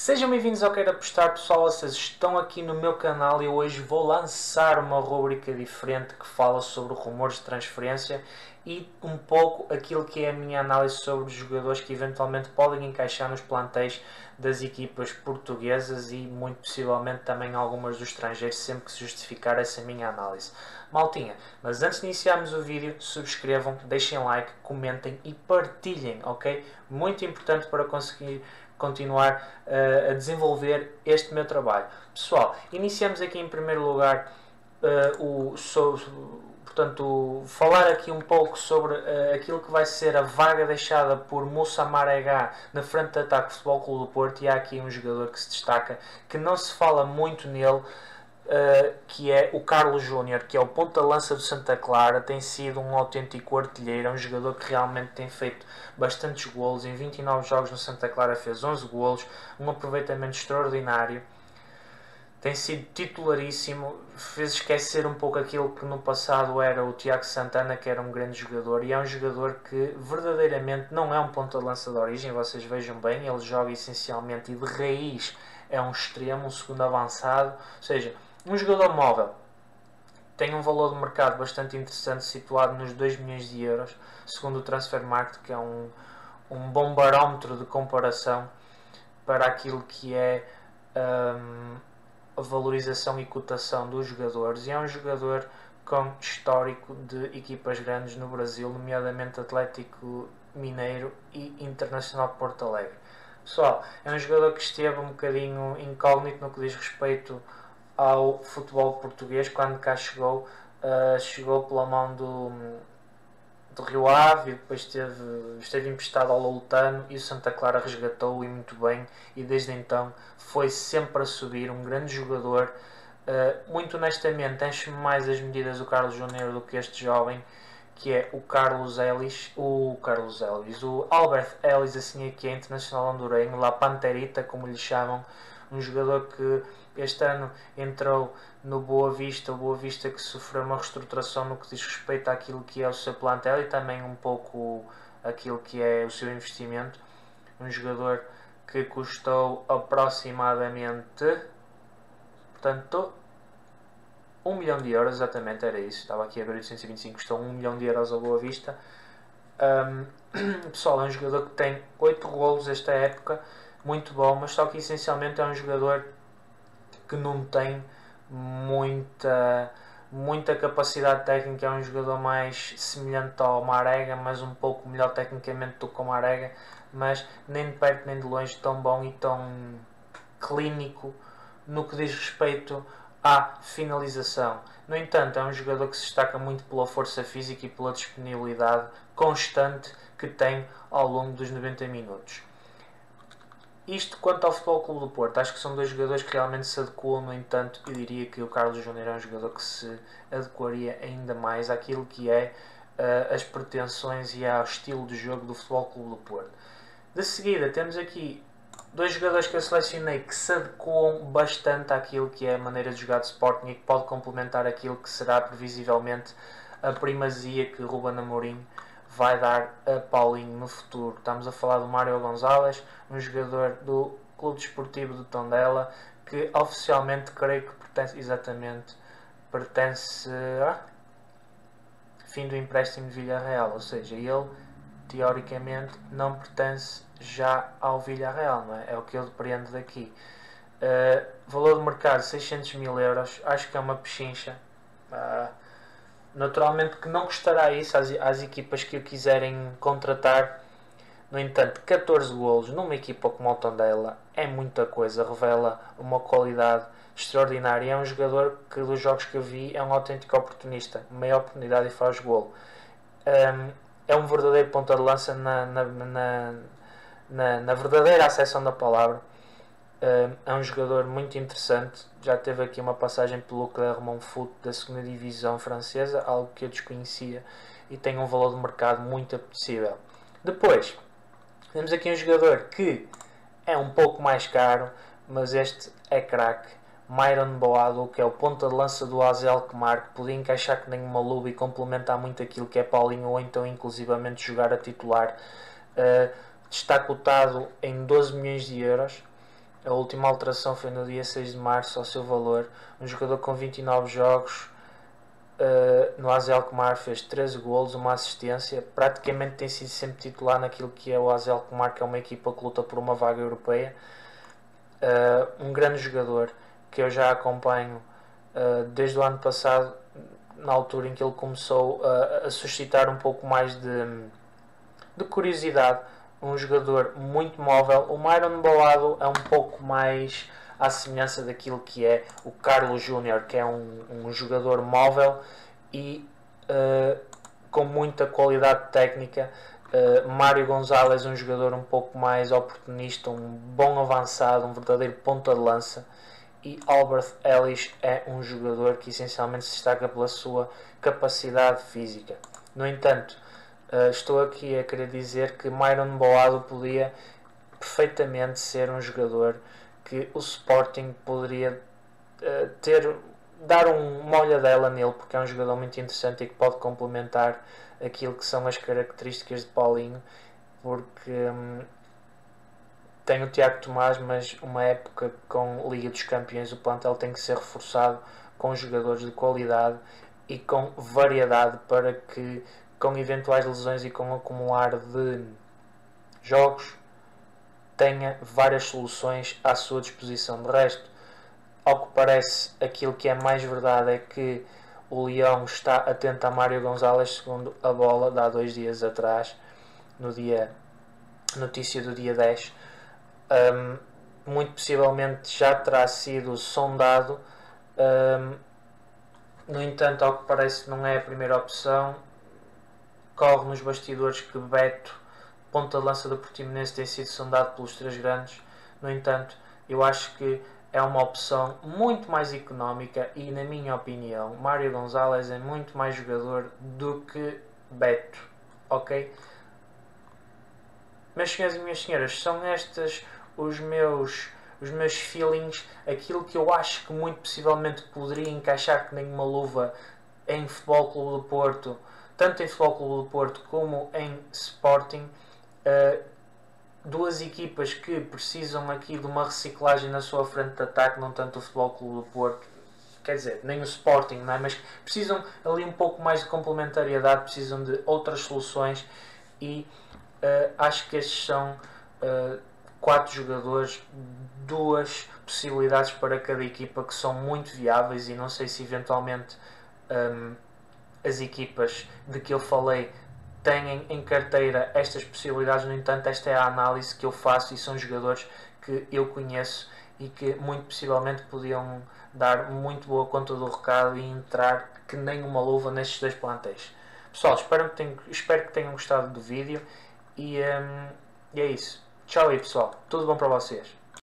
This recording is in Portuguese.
Sejam bem-vindos ao Quero Apostar, pessoal. Vocês estão aqui no meu canal e hoje vou lançar uma rubrica diferente que fala sobre rumores de transferência e um pouco aquilo que é a minha análise sobre os jogadores que eventualmente podem encaixar nos plantéis das equipas portuguesas e muito possivelmente também algumas dos estrangeiros, sempre que se justificar essa minha análise. Maltinha, mas antes de iniciarmos o vídeo, subscrevam, deixem like, comentem e partilhem, ok? Muito importante para conseguir continuar a desenvolver este meu trabalho. Pessoal, iniciamos aqui em primeiro lugar falar aqui um pouco sobre aquilo que vai ser a vaga deixada por Moussa Marega na frente de ataque do Futebol Clube do Porto, e há aqui um jogador que se destaca, que não se fala muito nele, que é o Carlos Júnior, que é o ponta-lança do Santa Clara. Tem sido um autêntico artilheiro, é um jogador que realmente tem feito bastantes golos. Em 29 jogos no Santa Clara fez 11 golos, um aproveitamento extraordinário, tem sido titularíssimo, fez esquecer um pouco aquilo que no passado era o Tiago Santana, que era um grande jogador, e é um jogador que verdadeiramente não é um ponta-lança de origem. Vocês vejam bem, ele joga essencialmente e de raiz é um extremo, um segundo avançado, ou seja, um jogador móvel. Tem um valor de mercado bastante interessante, situado nos 2 milhões de euros, segundo o Transfermarkt, que é um bom barómetro de comparação para aquilo que é a valorização e cotação dos jogadores. E é um jogador com histórico de equipas grandes no Brasil, nomeadamente Atlético Mineiro e Internacional de Porto Alegre. Pessoal, é um jogador que esteve um bocadinho incógnito no que diz respeito ao futebol português quando cá chegou. Chegou pela mão do Rio Ave e depois esteve emprestado ao Loutano, e o Santa Clara resgatou-o e muito bem, e desde então foi sempre a subir, um grande jogador. Muito honestamente, enche-me mais as medidas o Carlos Júnior do que este jovem, que é o Albert Ellis, assim aqui é internacional hondurenho, La Panterita, como lhe chamam, um jogador que este ano entrou no Boa Vista, o Boa Vista que sofreu uma reestruturação no que diz respeito àquilo que é o seu plantel e também um pouco aquilo que é o seu investimento. Um jogador que custou aproximadamente, portanto, 1 milhão de euros, exatamente, era isso, estava aqui a ver 825, custou 1 milhão de euros ao Boa Vista. Pessoal, é um jogador que tem 8 golos esta época, muito bom, mas só que essencialmente é um jogador que não tem muita capacidade técnica. É um jogador mais semelhante ao Marega, mas um pouco melhor tecnicamente do que o Marega, mas nem de perto nem de longe tão bom e tão clínico no que diz respeito à finalização. No entanto, é um jogador que se destaca muito pela força física e pela disponibilidade constante que tem ao longo dos 90 minutos. Isto quanto ao Futebol Clube do Porto. Acho que são dois jogadores que realmente se adequam. No entanto, eu diria que o Carlos Júnior é um jogador que se adequaria ainda mais àquilo que é as pretensões e ao estilo de jogo do Futebol Clube do Porto. De seguida, temos aqui dois jogadores que eu selecionei que se adequam bastante àquilo que é a maneira de jogar de Sporting e que pode complementar aquilo que será previsivelmente a primazia que Ruben Amorim vai dar a Paulinho no futuro. Estamos a falar do Mário Gonzalez, um jogador do Clube Desportivo de Tondela, que oficialmente creio que pertence fim do empréstimo de Villarreal, ou seja, ele teoricamente não pertence já ao Villarreal, não é? É o que eu depreendo daqui. Valor de mercado 600 mil euros, acho que é uma pechincha. Naturalmente que não custará isso às equipas que o quiserem contratar. No entanto, 14 golos numa equipa como o Tondela é muita coisa, revela uma qualidade extraordinária. É um jogador que, dos jogos que eu vi, é um autêntico oportunista, meia oportunidade e faz golo. É um verdadeiro ponta de lança na verdadeira acessão da palavra. É um jogador muito interessante, já teve aqui uma passagem pelo Clermont Foot da 2ª divisão francesa, algo que eu desconhecia, e tem um valor de mercado muito apetecível. Depois, temos aqui um jogador que é um pouco mais caro, mas este é craque, Myron Boado, que é o ponta de lança do AZ Alkmaar, que podia encaixar que nem uma luva e complementar muito aquilo que é Paulinho, ou então inclusivamente jogar a titular. Está cotado em 12 milhões de euros. A última alteração foi no dia 6 de março ao seu valor. Um jogador com 29 jogos no AZ Alkmaar fez 13 golos, uma assistência. Praticamente tem sido sempre titular naquilo que é o AZ Alkmaar, que é uma equipa que luta por uma vaga europeia. Um grande jogador que eu já acompanho desde o ano passado, na altura em que ele começou a suscitar um pouco mais de curiosidade. Um jogador muito móvel. O Myron Boado é um pouco mais à semelhança daquilo que é o Carlos Júnior, que é um jogador móvel e com muita qualidade técnica. Mário Gonzalez, um jogador um pouco mais oportunista, um bom avançado, um verdadeiro ponta de lança. E Albert Ellis é um jogador que essencialmente se destaca pela sua capacidade física. No entanto, estou aqui a querer dizer que Myron Boado podia perfeitamente ser um jogador que o Sporting poderia dar uma olhadela nele, porque é um jogador muito interessante e que pode complementar aquilo que são as características de Paulinho, porque tem o Tiago Tomás, mas uma época com Liga dos Campeões, o plantel tem que ser reforçado com jogadores de qualidade e com variedade para que, com eventuais lesões e com o acumular de jogos, tenha várias soluções à sua disposição. De resto, ao que parece, aquilo que é mais verdade é que o Leão está atento a Mário Gonzalez, segundo a bola, de há 2 dias atrás, notícia do dia 10. Muito possivelmente já terá sido sondado. No entanto, ao que parece, não é a primeira opção. Corre nos bastidores que Beto, ponta de lança do Portimonense, tem sido sondado pelos 3 grandes. No entanto, eu acho que é uma opção muito mais económica e, na minha opinião, Mário Gonzalez é muito mais jogador do que Beto. Ok? Meus senhores e minhas senhoras, são estes os meus feelings, aquilo que eu acho que muito possivelmente poderia encaixar que nem uma luva em Futebol Clube do Porto, tanto em Futebol Clube do Porto como em Sporting. Duas equipas que precisam aqui de uma reciclagem na sua frente de ataque, não tanto o Futebol Clube do Porto, quer dizer, nem o Sporting, não é? Mas precisam ali um pouco mais de complementariedade, precisam de outras soluções e acho que estes são 4 jogadores, 2 possibilidades para cada equipa que são muito viáveis, e não sei se eventualmente as equipas de que eu falei têm em carteira estas possibilidades. No entanto, esta é a análise que eu faço e são jogadores que eu conheço e que muito possivelmente podiam dar muito boa conta do recado e entrar que nem uma luva nestes 2 plantéis. Pessoal, espero que tenham gostado do vídeo e é isso. Tchau aí, pessoal. Tudo bom para vocês.